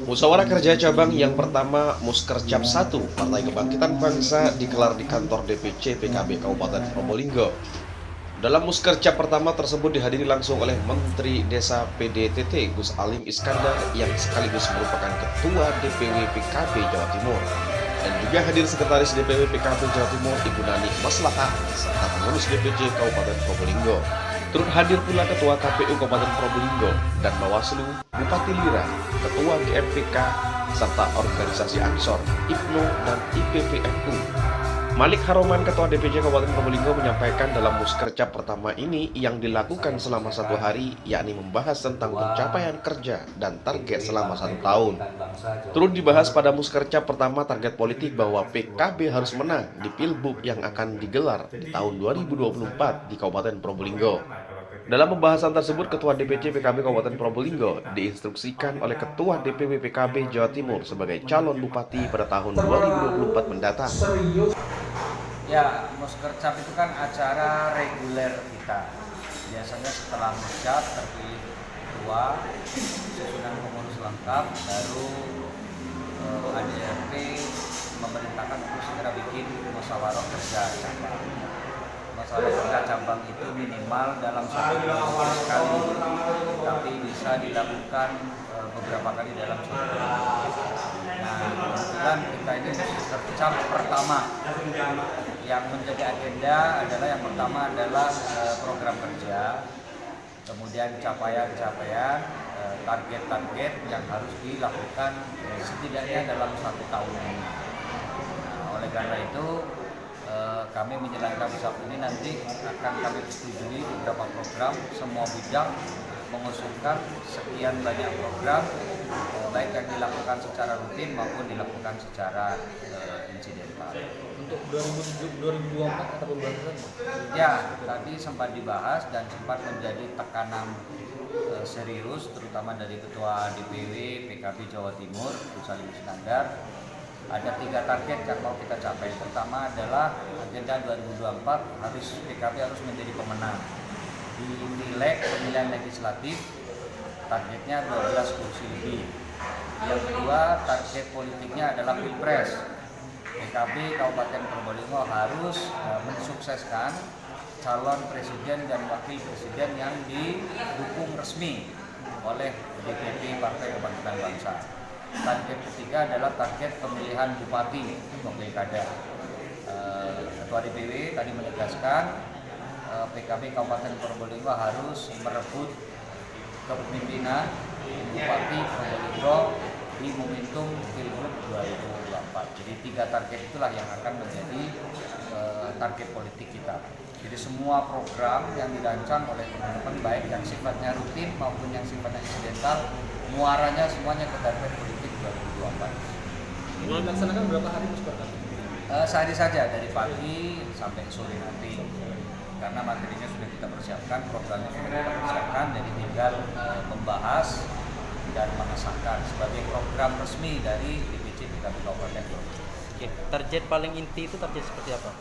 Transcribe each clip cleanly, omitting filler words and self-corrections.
Musyawarah Kerja Cabang yang pertama Muskercap 1 Partai Kebangkitan Bangsa digelar di kantor DPC PKB Kabupaten Probolinggo. Dalam Muskercap pertama tersebut dihadiri langsung oleh Menteri Desa PDTT Gus Alim Iskandar yang sekaligus merupakan Ketua DPW PKB Jawa Timur. Dan juga hadir Sekretaris DPW PKB Jawa Timur Ibu Nani Maslahah serta pengurus DPC Kabupaten Probolinggo. Turut hadir pula Ketua KPU Kabupaten Probolinggo dan Bawaslu, Bupati Lira, Ketua GMPK, serta organisasi Ansor, IPNO, dan IPPNU. Malik Haroman, Ketua DPC Kabupaten Probolinggo menyampaikan dalam Muskercap pertama ini yang dilakukan selama 1 hari, yakni membahas tentang pencapaian kerja dan target selama 1 tahun. Turut dibahas pada Muskercap pertama target politik bahwa PKB harus menang di Pilbub yang akan digelar di tahun 2024 di Kabupaten Probolinggo. Dalam pembahasan tersebut, Ketua DPC PKB Kabupaten Probolinggo diinstruksikan oleh Ketua DPW PKB Jawa Timur sebagai calon bupati pada tahun 2024 mendatang. Ya, Muskercap itu kan acara reguler kita. Biasanya setelah Muskercap terpilih ketua, susunan pengurus lengkap, baru ADRT memerintahkan untuk segera bikin musyawarah kerja cabang. Musyawarah kerja cabang itu minimal dalam 1 bulan sekali, tapi bisa dilakukan beberapa kali dalam 1 bulan. Nah, kebetulan kita ini Muskercap pertama yang menjadi agenda adalah yang pertama adalah program kerja, kemudian capaian-capaian, target-target yang harus dilakukan setidaknya dalam 1 tahun ini. Nah, oleh karena itu kami menjalankan WhatsApp ini nanti akan kami setujui beberapa program, semua bidang mengusulkan sekian banyak program, baik yang dilakukan secara rutin maupun dilakukan secara insidental. Untuk 2024 atau pembahasan? Ya, tadi sempat dibahas dan sempat menjadi tekanan serius, terutama dari Ketua DPW PKB Jawa Timur, Gus Alim Iskandar. Ada 3 target yang mau kita capai. Pertama adalah agenda 2024 PKB harus menjadi pemenang. Di pileg pemilihan legislatif targetnya 12 kursi lebih. Yang kedua, target politiknya adalah Pilpres. PKB Kabupaten Probolinggo harus mensukseskan calon presiden dan wakil presiden yang didukung resmi oleh DPP Partai Kebangkitan Bangsa. Target ketiga adalah target pemilihan bupati untuk pilkada. Ketua DPW tadi menegaskan PKB Kabupaten Probolinggo harus merebut kepemimpinan Bupati Probolinggo di momentum Pilgub 2024. Jadi 3 target itulah yang akan menjadi target politik kita. Jadi semua program yang dirancang oleh teman-teman baik yang sifatnya rutin maupun yang sifatnya insidental, muaranya semuanya ke target politik 2024. Ini dilaksanakan berapa hari Muskercap? Sehari saja dari pagi sampai sore nanti. Karena materinya sudah kita persiapkan, programnya sudah kita persiapkan, jadi tinggal membahas dan mengesahkan sebagai program resmi dari DPC PKB Kabupaten. Oke, target paling inti itu target seperti apa?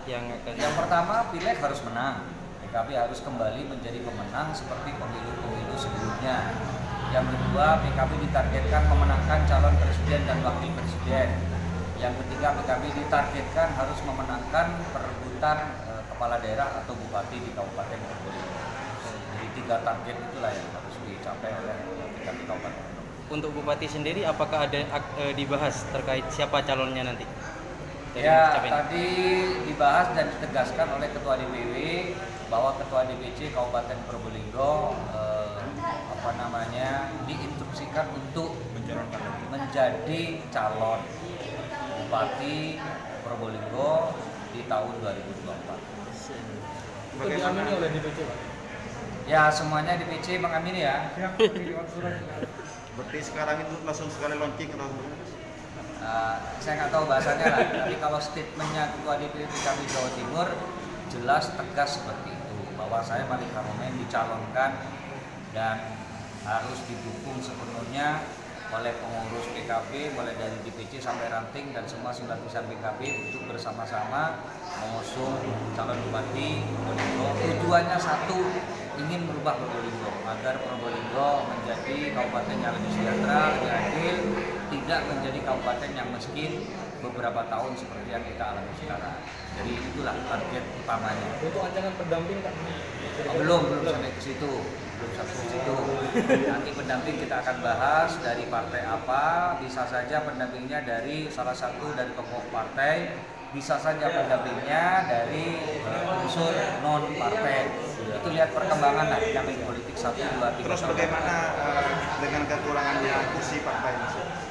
Yang pertama, pileg harus menang. PKB harus kembali menjadi pemenang seperti pemilu-pemilu sebelumnya. Yang kedua, PKB ditargetkan memenangkan calon presiden dan wakil presiden. Yang ketiga, PKB ditargetkan harus memenangkan perebutan kepala daerah atau bupati di Kabupaten Probolinggo. Jadi 3 target itulah yang harus dicapai oleh PKB Kabupaten. Untuk bupati sendiri, apakah ada dibahas terkait siapa calonnya nanti? Ya, tadi dibahas dan ditegaskan oleh Ketua DPW bahwa Ketua DPC Kabupaten Probolinggo diinstruksikan untuk menjadi calon Bupati Probolinggo di tahun 2024. Itu diamini oleh DPC, Pak? Ya, semuanya DPC mengamini ya. Berarti sekarang itu langsung sekali launching atau Saya nggak tahu bahasanya lah, tapi kalau statementnya Ketua DPW PKB Jawa Timur jelas tegas seperti itu, bahwa saya Malik Haromen dicalonkan dan harus didukung sepenuhnya oleh pengurus PKB mulai dari DPC sampai ranting dan semua simpatisan PKB untuk bersama-sama mengusung calon bupati Probolinggo. Tujuannya satu, ingin merubah Probolinggo agar Probolinggo menjadi kabupatennya lebih sejahtera, lebih adil, tidak menjadi kabupaten yang miskin beberapa tahun seperti yang kita alami sekarang. Jadi itulah target utamanya. Untuk ancaman pendamping Kak? Belum sampai ke situ. Belum sampai ke situ. Nanti pendamping kita akan bahas dari partai apa, bisa saja pendampingnya dari salah satu dari tokoh partai, bisa saja pendampingnya dari unsur non partai. Itu lihat perkembangan lah dinamika politik 1, 2, 3. Terus bagaimana dengan kekurangannya kursi partai?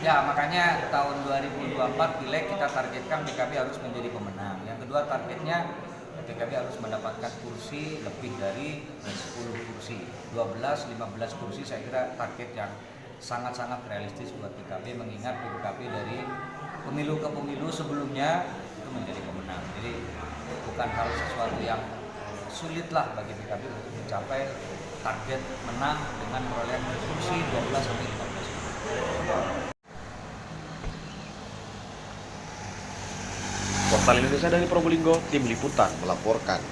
Ya, makanya tahun 2024 pileg kita targetkan PKB harus menjadi pemenang. Yang kedua targetnya PKB harus mendapatkan kursi lebih dari 10 kursi, 12, 15 kursi. Saya kira target yang sangat-sangat realistis buat PKB, mengingat PKB dari pemilu ke pemilu sebelumnya itu menjadi pemenang. Jadi bukan hal sesuatu yang sulit lah bagi PKB untuk mencapai target menang dengan perolehan kursi 12 sampai 15 kursi. Portal Indonesia dari Probolinggo, Tim Liputan melaporkan.